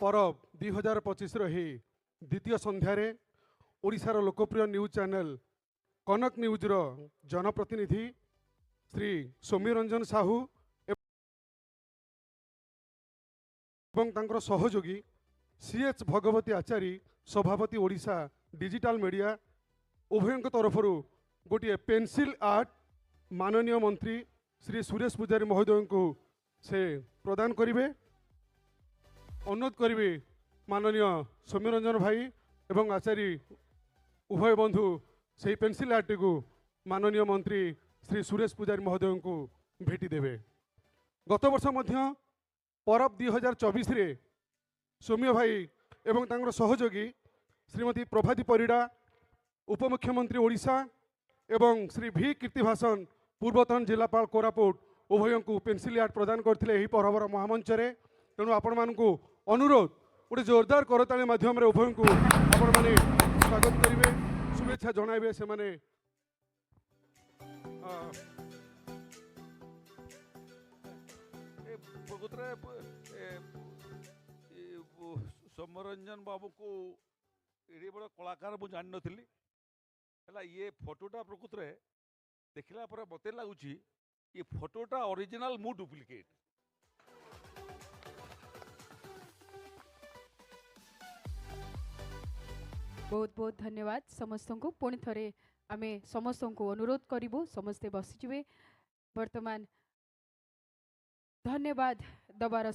परब 2025 रही द्वितीय संध्यारे ओडिशार लोकप्रिय न्यूज चैनल कनक न्यूज रो जनप्रतिनिधि श्री सौम्यरंजन साहू एवं तांकर सहयोगी सीएच भगवती आचारी सभापति ओडिशा डिजिटल मीडिया उभयों तरफ गोटे पेंसिल आर्ट माननीय मंत्री श्री सुरेश पूजारी महोदय को से प्रदान करेंगे। अनुरोध करी माननीय सौम्यरंजन भाई एवं आचार्य उभय बंधु से पेंसिल आर्ट को माननीय मंत्री श्री सुरेश पूजारी महोदय को भेटी देवे। गत वर्ष मध्य परब 2024 रे सौम्य भाई एवं तांकर सहयोगी श्रीमती प्रभाती परिड़ा उपमुख्यमंत्री ओडिशा एवं श्री भी कीर्तिभाषण पूर्वतन जिलापाल कोरापुट उभय को पेंसिल आर्ट प्रदान करते परबर महामंच तेणु आपण मानू अनुरोध गोटे जोरदार करताली माध्यम उभय को आपण माने स्वागत करेंगे शुभेच्छा जणाइबे से माने सौम्यरंजन बाबू को ये बड़ा कलाकार मुझे जान नी है ये फोटोटा प्रकृत रे देखला पर मत लगुच ये फोटोटा ओरिजिनल मु डुप्लिकेट। बहुत बहुत धन्यवाद समस्त को पुणी थे आम समस्त को अनुरोध करूँ समस्ते बसीजे वर्तमान धन्यवाद दबार